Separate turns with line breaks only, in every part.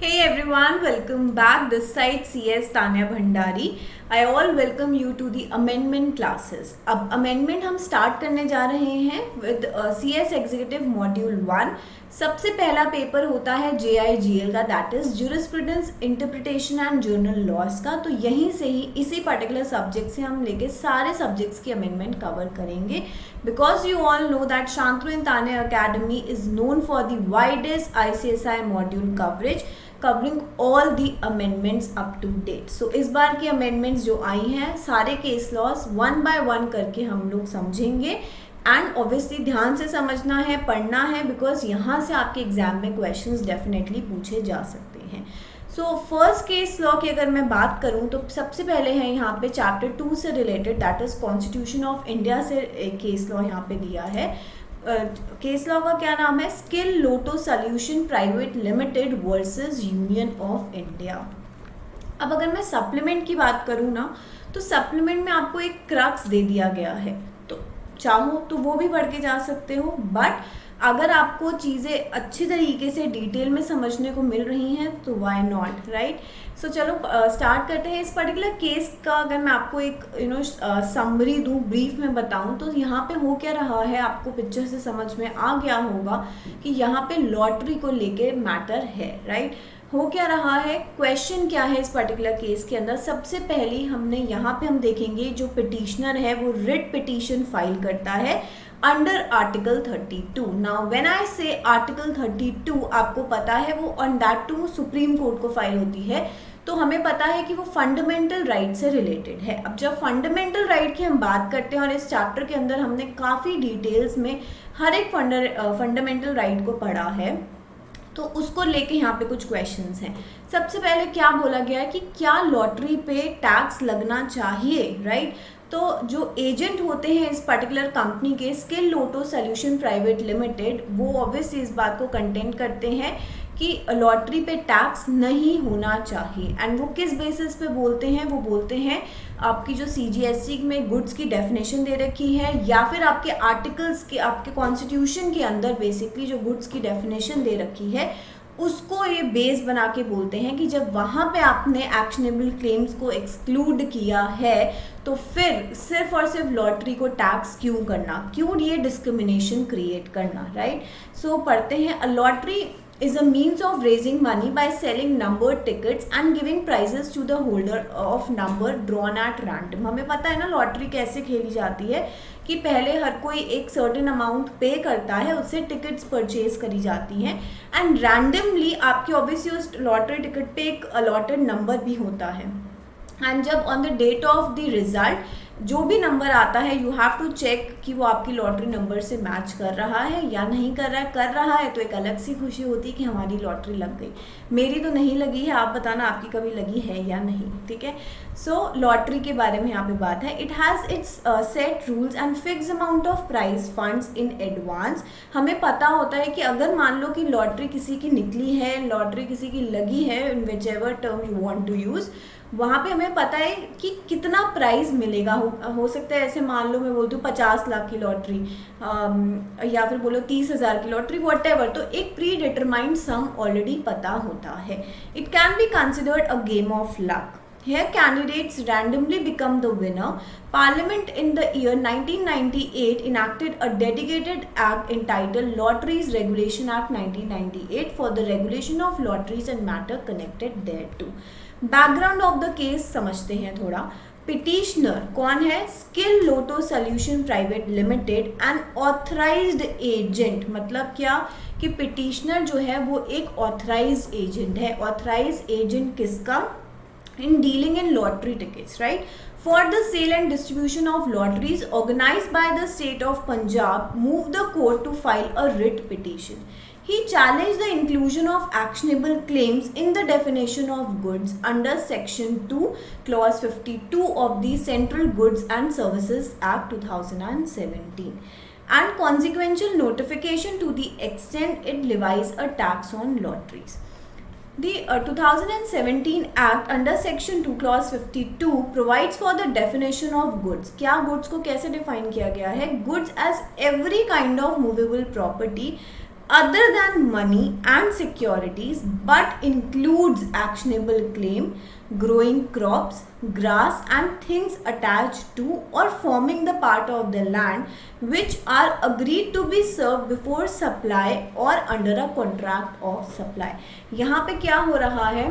Hey everyone, welcome back. This side CS Tanya Bhandari. I all welcome you to the amendment classes. अब amendment हम start करने जा रहे हैं with CS Executive Module 1. सबसे पहला पेपर होता है JIGL का, that is jurisprudence interpretation and journal loss का. तो यहीं से ही इसी पर्टिकुलर सब्जेक्ट से हम लेके सारे सब्जेक्ट्स की अमेंडमेंट कवर करेंगे. Because you all know that Shantanu and Tanya academy is known for the widest ICSI module coverage covering all the amendments up to date. So इस बार की अमेंडमेंट्स जो आई हैं सारे case laws one by one करके हम लोग समझेंगे. एंड ऑब्वियसली ध्यान से समझना है, पढ़ना है, बिकॉज यहाँ से आपके एग्जाम में क्वेश्चंस डेफिनेटली पूछे जा सकते हैं. सो फर्स्ट केस लॉ की अगर मैं बात करूँ तो सबसे पहले है यहाँ पे चैप्टर 2 से related, that is constitution of India से एक केस लॉ यहाँ पे दिया है. केस लॉ का क्या नाम है? Skill Lotte solution private limited versus union of India. अब अगर मैं सप्लीमेंट की बात करूँ ना, तो सप्लीमेंट में आपको एक क्रक्स दे दिया गया है, तो चाहो तो वो भी पढ़ के जा सकते हो. बट अगर आपको चीज़ें अच्छी तरीके से डिटेल में समझने को मिल रही हैं तो वाई नॉट, राइट. सो चलो स्टार्ट करते हैं. इस पर्टिकुलर केस का अगर मैं आपको एक समरी दूँ, ब्रीफ में बताऊँ, तो यहाँ पे हो क्या रहा है आपको पिक्चर से समझ में आ गया होगा कि यहाँ पे लॉटरी को लेके मैटर है, राइट. हो क्या रहा है, क्वेश्चन क्या है इस पर्टिकुलर केस के अंदर. सबसे पहले हमने यहाँ पे हम देखेंगे जो पिटिशनर है वो रिट पिटीशन फाइल करता है under article 32. Now when I say article 32, आपको पता है वो on that to Supreme Court को फाइल होती है, तो हमें पता है कि वो फंडामेंटल राइट से रिलेटेड है. अब जब फंडामेंटल राइट की हम बात करते हैं और इस चैप्टर के अंदर हमने काफ़ी डिटेल्स में हर एक फंडामेंटल राइट को पढ़ा है, तो उसको लेके यहाँ पे कुछ क्वेश्चंस हैं. सबसे पहले क्या बोला गया है कि क्या लॉटरी पे टैक्स लगना चाहिए, राइट. तो जो एजेंट होते हैं इस पर्टिकुलर कंपनी के स्किल लोटो सॉल्यूशन प्राइवेट लिमिटेड, वो ऑब्वियसली इस बात को कंटेंट करते हैं कि लॉटरी पे टैक्स नहीं होना चाहिए. एंड वो किस बेसिस पे बोलते हैं? वो बोलते हैं आपकी जो CGST में गुड्स की डेफिनेशन दे रखी है, या फिर आपके आर्टिकल्स के, आपके कॉन्स्टिट्यूशन के अंदर बेसिकली जो गुड्स की डेफिनेशन दे रखी है, उसको ये बेस बना के बोलते हैं कि जब वहाँ पे आपने एक्शनेबल क्लेम्स को एक्सक्लूड किया है तो फिर सिर्फ और सिर्फ लॉटरी को टैक्स क्यों करना, क्यों ये डिस्क्रिमिनेशन क्रिएट करना, राइट. सो पढ़ते हैं. A lottery is a means of raising money by selling numbered tickets and giving prizes to the holder of number drawn at random. हमें पता है ना लॉटरी कैसे खेली जाती है कि पहले हर कोई एक सर्टेन अमाउंट पे करता है, उससे टिकट्स परचेज करी जाती हैं एंड रैंडमली आपकी ऑब्वियसली उस लॉटरी टिकट पे एक अलॉटेड नंबर भी होता है. एंड जब on the date of the result जो भी नंबर आता है, यू हैव टू चेक कि वो आपकी लॉटरी नंबर से मैच कर रहा है या नहीं कर रहा है तो एक अलग सी खुशी होती है कि हमारी लॉटरी लग गई. मेरी तो नहीं लगी है, आप बताना आपकी कभी लगी है या नहीं, ठीक है. सो लॉटरी के बारे में यहाँ पे बात है. It has its set rules and fix amount of prize funds in advance. हमें पता होता है कि अगर मान लो कि लॉटरी किसी की निकली है, लॉटरी किसी की लगी है, in whichever term you want to use, वहाँ पे हमें पता है कि कितना प्राइस मिलेगा. हो सकता है ऐसे मान लो मैं बोलती हूँ 50 लाख की लॉटरी, या फिर बोलो 30,000 की लॉटरी, वॉट एवर. तो एक प्री डिटरमाइंड सम ऑलरेडी पता होता है. It can be considered a game of luck. Here candidates randomly become the winner. Parliament in the year 1998 enacted a dedicated act entitled Lotteries Regulation Act 1998 for the regulation of lotteries and matter connected thereto. Background of the case समझते हैं थोड़ा. Petitioner कौन है? Skill लोटो solution private limited, N authorised agent. मतलब क्या कि petitioner जो है वो एक ऑथराइज्ड एजेंट है. ऑथराइज्ड एजेंट किसका? in dealing in lottery tickets, right, for the sale and distribution of lotteries organized by the state of Punjab, moved the court to file a writ petition. He challenged the inclusion of actionable claims in the definition of goods under section 2 clause 52 of the Central Goods and Services Act 2017 and consequential notification to the extent it levies a tax on lotteries. The 2017 Act under Section 2 Clause 52 provides for the definition of goods. क्या goods को कैसे define किया गया है? Goods as every kind of movable property other than money and securities but includes actionable claim, growing crops, grass and things attached to or forming the part of the land which are agreed to be served before supply or under a contract of supply. यहाँ पे क्या हो रहा है,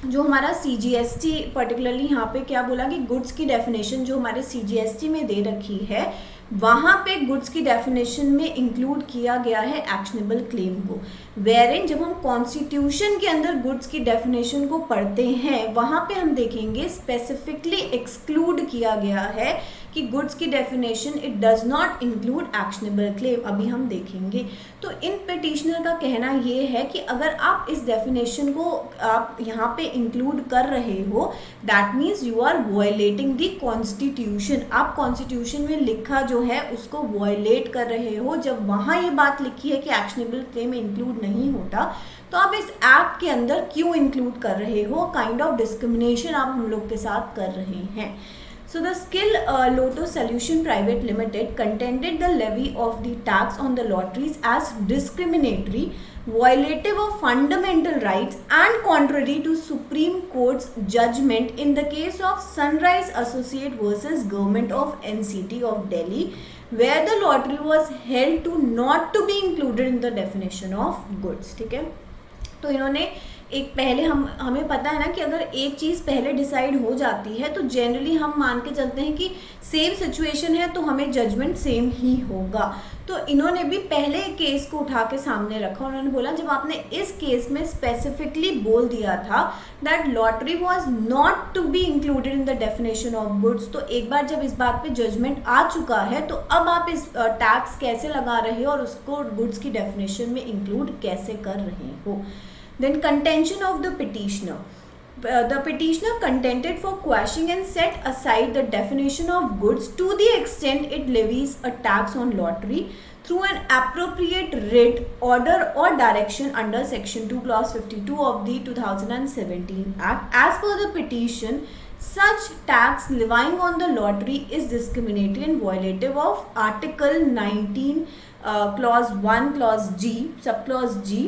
जो हमारा CGST particularly यहाँ पे क्या बोला कि गुड्स की डेफिनेशन जो हमारे CGST में दे रखी है, वहाँ पे गुड्स की डेफिनेशन में इंक्लूड किया गया है एक्शनेबल क्लेम को। वेरिन जब हम कॉन्स्टिट्यूशन के अंदर गुड्स की डेफिनेशन को पढ़ते हैं, वहाँ पे हम देखेंगे स्पेसिफिकली एक्सक्लूड किया गया है कि गुड्स की definition it does not include actionable claim. अभी हम देखेंगे। तो इन पिटिशनर का कहना ये है कि अगर आप इस डेफिनेशन को आप यहाँ पे इंक्लूड कर रहे हो, that means you are violating the constitution. आप कॉन्स्टिट्यूशन में लिखा जो है उसको वायलेट कर रहे हो। जब वहाँ ये बात लिखी है कि एक्शनेबल क्लेम इंक्लूड नहीं होता, तो आप इस एक्ट के अंदर क्यों इंक्लूड कर रहे हो? काइंड ऑफ डिस्क्रिमिनेशन आप हम लोग के साथ कर रहे हैं। So the Skill Lotto Solution Private Limited contended the levy of the tax on the lotteries as discriminatory, violative of fundamental rights and contrary to Supreme Court's judgment in the case of Sunrise Associate versus Government of NCT of Delhi, where the lottery was held to not to be included in the definition of goods. ठीक है, तो इन्होंने एक पहले हमें पता है ना कि अगर एक चीज़ पहले डिसाइड हो जाती है तो जनरली हम मान के चलते हैं कि सेम सिचुएशन है तो हमें जजमेंट सेम ही होगा। तो इन्होंने भी पहले केस को उठा के सामने रखा। उन्होंने बोला जब आपने इस केस में स्पेसिफिकली बोल दिया था that lottery was not to be included in the definition of goods, तो एक बार जब इस बात पे जजमेंट आ चुका है तो अब आप इस टैक्स कैसे लगा रहे हो और उसको गुड्स की डेफिनेशन में इंक्लूड कैसे कर रहे हो। Then contention of the petitioner. The petitioner contended for quashing and set aside the definition of goods to the extent it levies a tax on lottery through an appropriate writ, order or direction under Section 2 Clause 52 of the 2017 Act. As per the petition, such tax levying on the lottery is discriminatory and violative of Article 19 Clause 1 Clause G, Subclause G,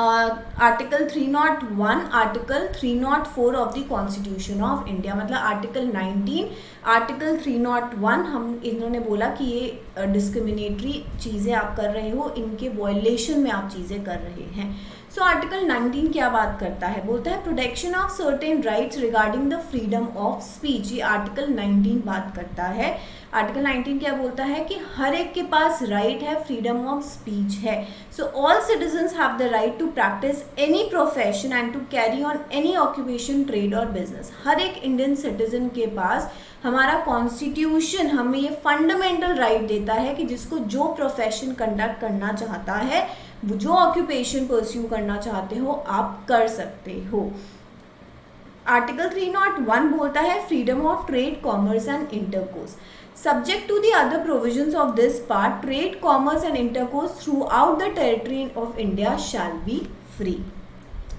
article 301, article 304 of the constitution of India. मतलब article 19, article 301 हम इन्होंने बोला कि ये discriminatory चीज़ें आप कर रहे हो, इनके वायलेशन में आप चीज़ें कर रहे हैं। सो आर्टिकल 19 क्या बात करता है? बोलता है protection of certain rights regarding the freedom of speech. ये आर्टिकल 19 बात करता है। आर्टिकल 19 क्या बोलता है कि हर एक के पास राइट है, फ्रीडम ऑफ स्पीच है। So all citizens have the right to practise any profession and to carry on any occupation, trade और बिजनेस। हर एक इंडियन सिटीजन के पास हमारा कॉन्स्टिट्यूशन हमें ये फंडामेंटल राइट देता है कि जिसको जो प्रोफेशन कंडक्ट करना चाहता है, जो ऑक्यूपेशन परस्यू करना चाहते हो, आप कर सकते हो। आर्टिकल 301 बोलता है freedom of trade, commerce and intercourse. Subject to the other provisions of this part, trade, commerce and intercourse throughout the territory of India shall be free.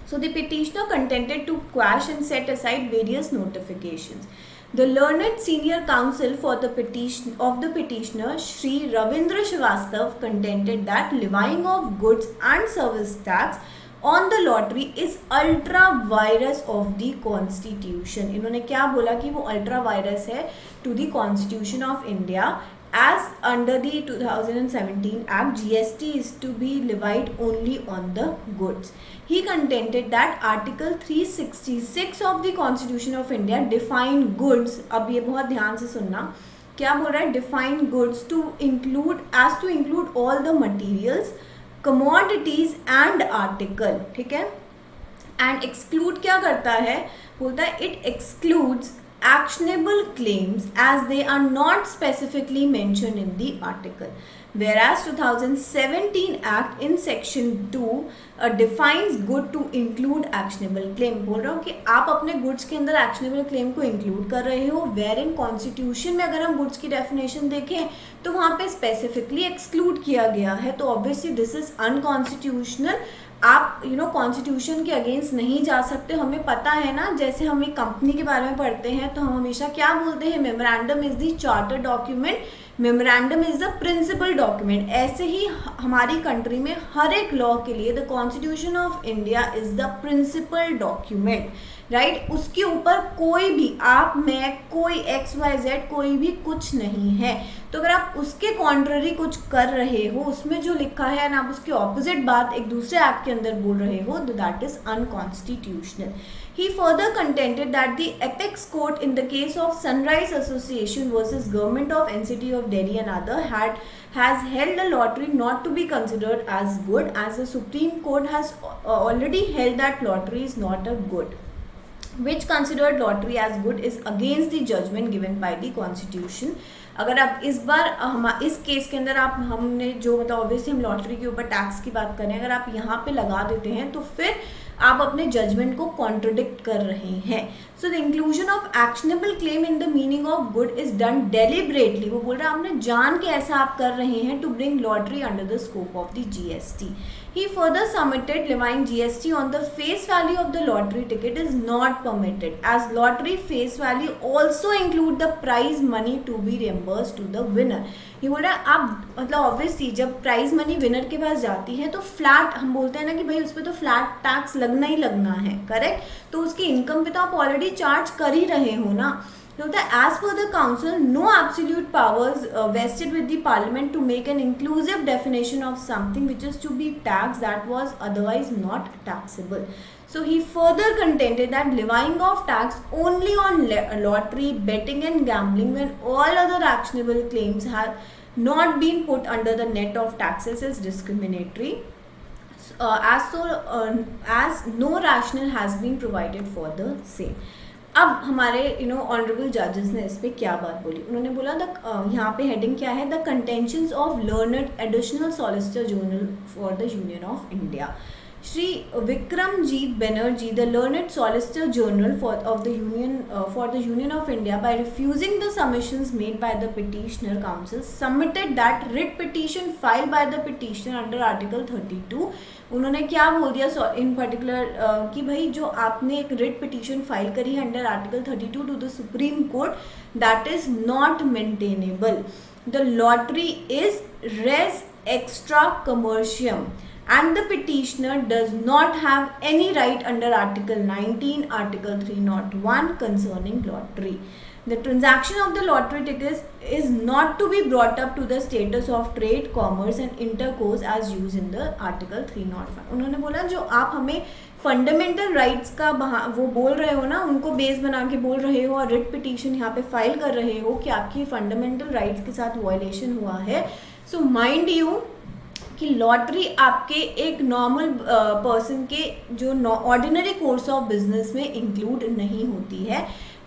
So the petitioner contended to quash and set aside various notifications. The learned senior counsel for the petitioner, Shri Ravindra Srivastav, contended that levying of goods and service tax on the lottery is ultra virus of the constitution. इन्होंने क्या बोला कि वो ultra vires है to the constitution of India. As under the 2017 Act, GST is to be levied only on the goods. He contended that Article 366 of the Constitution of India define goods. अब ये बहुत ध्यान से सुनना, क्या बोल रहा है? Define goods to include all the materials, commodities and article. ठीक है, एंड एक्सक्लूड क्या करता है? बोलता है it excludes actionable claims as they are not specifically mentioned in the article, whereas 2017 Act in section 2 defines good to include actionable claim। बोल रहा हूँ कि आप अपने गुड्स के अंदर actionable claim को इंक्लूड कर रहे हो, वेयर इन कॉन्स्टिट्यूशन में अगर हम गुड्स की डेफिनेशन देखें तो वहाँ पे स्पेसिफिकली एक्सक्लूड किया गया है, तो ऑब्वियसली दिस इज अनकॉन्स्टिट्यूशनल। आप कॉन्स्टिट्यूशन के अगेंस्ट नहीं जा सकते। हमें पता है ना, जैसे हम एक कंपनी के बारे में पढ़ते हैं तो हम हमेशा क्या बोलते हैं? Memorandum is the charter document memorandum is the principal document. ऐसे ही हमारी कंट्री में हर एक लॉ के लिए the constitution of India is the principal document, right. उसके ऊपर कोई भी आप मैं कोई XYZ कोई भी कुछ नहीं है। तो अगर आप उसके कॉन्ट्ररी कुछ कर रहे हो, उसमें जो लिखा है ना आप उसके ऑपोजिट बात एक दूसरे एक्ट के अंदर बोल रहे हो, that is unconstitutional. He further contended that the apex court in the case of Sunrise Association versus Government of NCT of Delhi and other has held the lottery not to be considered as good, as the Supreme Court has already held that lottery is not a good, which considered lottery as good is against the judgment given by the Constitution। अगर आप इस बार हम इस case के अंदर आप हमने जो मतलब ऑब्वियसली हम लॉटरी के ऊपर टैक्स की बात करें, अगर आप यहाँ पे लगा देते हैं तो फिर आप अपने जजमेंट को कॉन्ट्रडिक्ट कर रहे हैं। So the inclusion of actionable claim in the meaning of good is done deliberately. वो बोल रहे हैं आपने जान के ऐसा आप कर रहे हैं to bring lottery under the scope of the GST। He further submitted levying GST on the face value of the lottery ticket is not permitted, as lottery face value also include the prize money to be reimbursed to the winner। ये बोल रहा है आप मतलब obviously जब prize money winner के पास जाती है तो फ्लैट हम बोलते हैं ना कि भाई उस पर तो फ्लैट टैक्स लगना ही लगना है, करेक्ट। तो उसकी इनकम पे तो आप ऑलरेडी चार्ज कर ही रहे हो ना। As per the council, no absolute powers vested with the parliament to make an inclusive definition of something which is to be taxed that was otherwise not taxable. So he further contended that levying of tax only on lottery, betting and gambling when all other actionable claims have not been put under the net of taxes is discriminatory, as no rationale has been provided for the same। अब हमारे honourable जजेस ने इस पर क्या बात बोली, उन्होंने बोला यहाँ पे हेडिंग क्या है, the contentions of learned additional solicitor general for the union of India. Shri Vikramjit Banerjee, the learned solicitor general of the union of India, by refusing the submissions made by the petitioner council, submitted that writ petition filed by the petitioner under Article 32। उन्होंने क्या बोल दिया इन particular कि भाई जो आपने एक writ petition file करी है under article 32 to the supreme court, that is not maintainable. The lottery is res extra commercium and the petitioner does not have any right under Article 19, Article 301 concerning lottery। The transaction of the lottery ticket is not to be brought up to the status of trade, commerce and intercourse as used in the Article 301। उन्होंने बोला जो आप हमें fundamental rights का वो बोल रहे हो ना, उनको बेस बना के बोल रहे हो और रिट पिटीशन यहाँ पे फाइल कर रहे हो कि आपकी फंडामेंटल राइट्स के साथ वायलेशन हुआ है। सो माइंड यू कि लॉटरी आपके एक नॉर्मल पर्सन के जो ऑर्डिनरी कोर्स ऑफ बिजनेस में इंक्लूड नहीं होती है।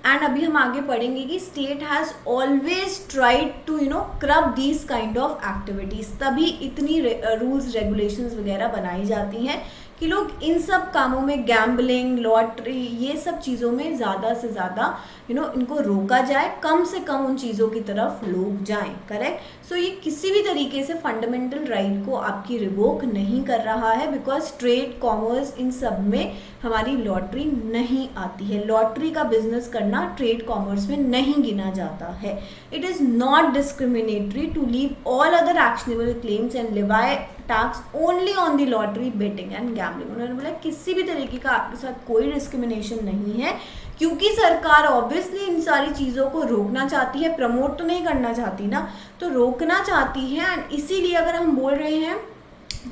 एंड अभी हम आगे पढ़ेंगे कि state has always tried to curb these kind of activities, तभी इतनी रूल्स रेगुलेशंस वगैरह बनाई जाती हैं कि लोग इन सब कामों में, गैम्बलिंग, लॉटरी, ये सब चीज़ों में ज़्यादा से ज़्यादा इनको रोका जाए, कम से कम उन चीज़ों की तरफ लोग जाएं, करेक्ट। सो ये किसी भी तरीके से फंडामेंटल राइट को आपकी रिवोक नहीं कर रहा है, बिकॉज ट्रेड, कॉमर्स, इन सब में हमारी लॉटरी नहीं आती है। लॉटरी का बिजनेस करना ट्रेड कॉमर्स में नहीं गिना जाता है। It is not discriminatory to leave all other actionable claims and levy tax only on the lottery, betting and gambling. उन्होंने बोला किसी भी तरीके का आपके साथ कोई डिस्क्रिमिनेशन नहीं है, क्योंकि सरकार ऑब्वियसली इन सारी चीज़ों को रोकना चाहती है, प्रमोट तो नहीं करना चाहती ना, तो रोकना चाहती है। एंड इसीलिए अगर हम बोल रहे हैं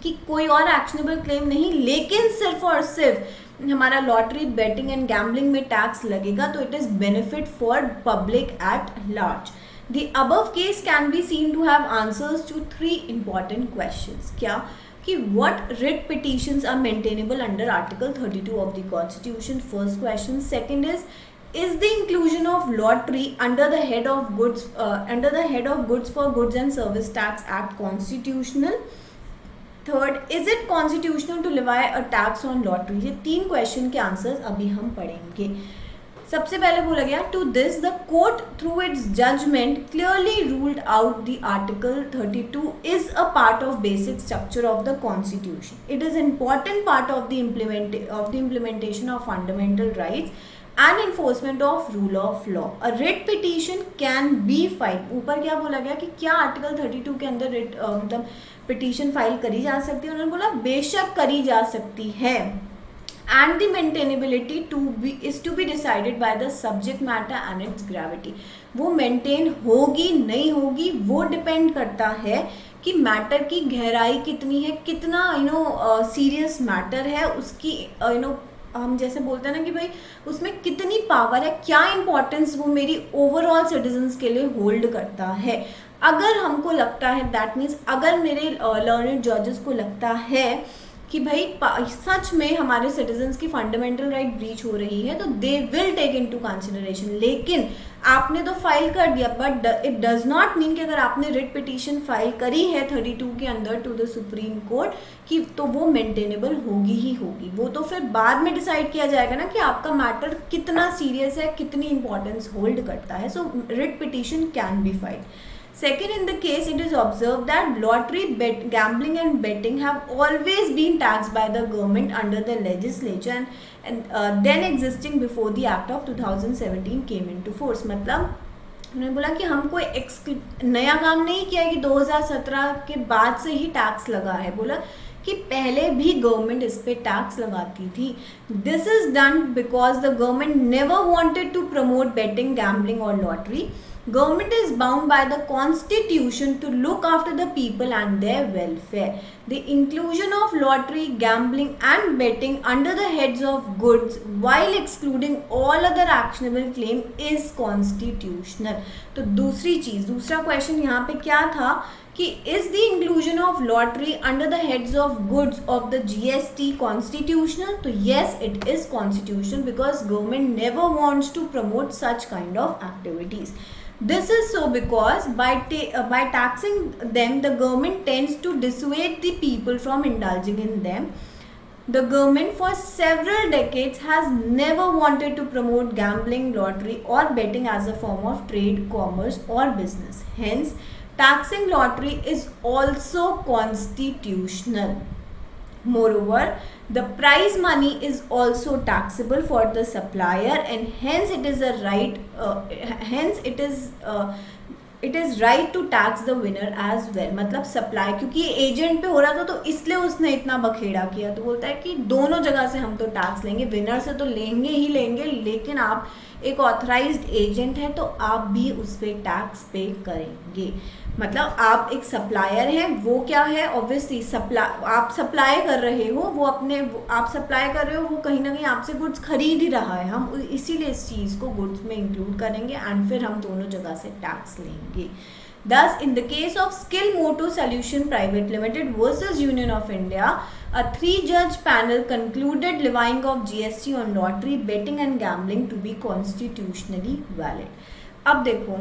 कि कोई और एक्शनेबल क्लेम नहीं, लेकिन सिर्फ और सिर्फ हमारा लॉटरी, बेटिंग एंड गैम्बलिंग में टैक्स लगेगा, तो it is benefit for public at large. The above case can be seen to have answers to 3 important questions। क्या कि what writ petitions are maintainable under Article 32 of the Constitution? First question. Second is the inclusion of lottery under the head of goods for goods and service tax act constitutional? Third, is it constitutional to levy a tax on lottery? ये 3 question के answers अभी हम पढ़ेंगे। सबसे पहले बोला गया to this the court through its judgment clearly ruled out the article 32 is a part of basic structure of the constitution. It is important part of the implementation of fundamental rights and enforcement of rule of law. A writ petition can be file. ऊपर क्या बोला गया कि क्या article 32 के अंदर writ मतलब petition file करी जा सकती है. उन्होंने बोला बेशक करी जा सकती है. And the maintainability is to be decided by the subject matter and its gravity. वो maintain होगी नहीं होगी वो depend करता है कि मैटर की गहराई कितनी है, कितना सीरियस मैटर है, उसकी हम जैसे बोलते हैं ना कि भाई उसमें कितनी पावर है, क्या इंपॉर्टेंस वो मेरी ओवरऑल सिटीजन्स के लिए होल्ड करता है. अगर हमको लगता है दैट मीन्स अगर मेरे लर्नड जजेस को लगता है कि भाई सच में हमारे सिटीजन्स की फंडामेंटल राइट ब्रीच हो रही है, तो they will take into consideration. लेकिन आपने तो फाइल कर दिया, but it does not mean कि अगर आपने रिट पिटीशन फाइल करी है 32 के अंदर टू द सुप्रीम कोर्ट कि तो वो मेंटेनेबल होगी ही होगी. वो तो फिर बाद में डिसाइड किया जाएगा ना कि आपका मैटर कितना सीरियस है, कितनी इंपॉर्टेंस होल्ड करता है. So writ petition can be filed. Second, in the case, it is observed that lottery, gambling and betting have always been taxed by the government under the legislature and then existing before the Act of 2017 came into force. मतलब उन्होंने बोला कि हमको नया काम नहीं किया कि 2017 के बाद से ही टैक्स लगा है. बोला कि पहले भी गवर्नमेंट इस पे टैक्स लगाती थी. This is done because the government never wanted to promote betting, gambling और lottery. Government is bound by the constitution to look after the people and their welfare. The inclusion of lottery, gambling and betting under the heads of goods while excluding all other actionable claim is constitutional. तो दूसरा question यहाँ पे क्या था कि is the inclusion of lottery under the heads of goods of the GST constitutional? तो yes, it is constitutional because government never wants to promote such kind of activities. This is so because by taxing them, the government tends to dissuade the people from indulging in them. The government for several decades has never wanted to promote gambling, lottery or betting as a form of trade, commerce or business. Hence, taxing lottery is also constitutional. Moreover, the prize money is also taxable for the supplier and hence it is a right it is right to tax the winner as well. मतलब supply क्योंकि ये agent पे हो रहा था तो इसलिए उसने इतना बखेड़ा किया. तो बोलता है कि दोनों जगह से हम तो टैक्स लेंगे, विनर से तो लेंगे ही लेंगे, लेकिन आप एक ऑथराइज्ड एजेंट है तो आप भी उस पर टैक्स पे करेंगे. मतलब आप एक सप्लायर हैं, वो क्या है ऑब्वियसली आप सप्लाई कर रहे हो, आप सप्लाई कर रहे हो, वो कहीं ना कहीं आपसे गुड्स खरीद ही रहा है. हम इसीलिए इस चीज़ को गुड्स में इंक्लूड करेंगे एंड फिर हम दोनों जगह से टैक्स लेंगे. Thus, in the case of Skill Moto Solution Private Limited versus Union of India, a 3-judge panel concluded levying of GST on lottery, betting and gambling to be constitutionally valid. अब देखो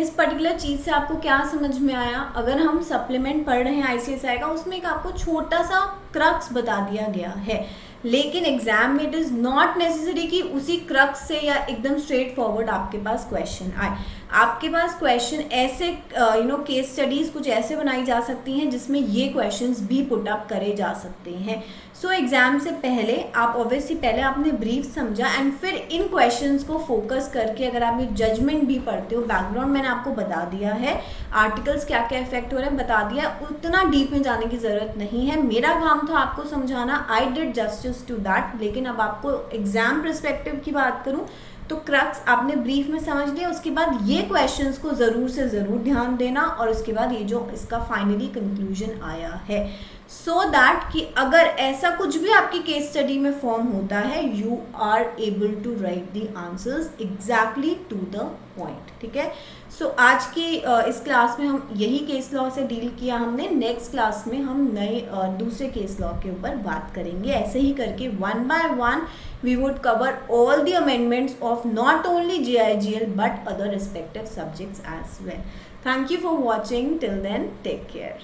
इस particular चीज़ से आपको क्या समझ में आया. अगर हम सप्लीमेंट पढ़ रहे हैं ICSI का, उसमें एक आपको छोटा सा क्रक्स बता दिया गया है, लेकिन एग्जाम में इट इज़ नॉट नेसेसरी कि उसी क्रक्स से या एकदम स्ट्रेट फॉरवर्ड आपके पास क्वेश्चन आए. आपके पास क्वेश्चन ऐसे केस स्टडीज़ कुछ ऐसे बनाई जा सकती हैं जिसमें ये क्वेश्चंस भी पुट अप करे जा सकते हैं. सो एग्ज़ाम से पहले आप ऑब्वियसली पहले आपने ब्रीफ समझा एंड फिर इन क्वेश्चंस को फोकस करके अगर आप ये जजमेंट भी पढ़ते हो, बैकग्राउंड मैंने आपको बता दिया है, आर्टिकल्स क्या क्या इफेक्ट हो रहे हैं बता दिया, उतना डीप में जाने की ज़रूरत नहीं है. मेरा काम था आपको समझाना, I did justice to that. लेकिन अब आपको एग्जाम पर्सपेक्टिव की बात करूँ तो क्रक्स आपने ब्रीफ में समझ लिया. उसके बाद ये क्वेश्चंस को ज़रूर से ज़रूर ध्यान देना और उसके बाद ये जो इसका फाइनली कंक्लूजन आया है, सो दैट कि अगर ऐसा कुछ भी आपकी केस स्टडी में फॉर्म होता है, you are able to write the answers exactly to the point. ठीक है. सो आज की इस क्लास में हम यही केस लॉ से डील किया हमने. नेक्स्ट क्लास में हम नए दूसरे केस लॉ के ऊपर बात करेंगे. ऐसे ही करके one by one we would cover all the amendments of not only JIGL but other respective subjects as well. Thank you for watching. Till then, take care.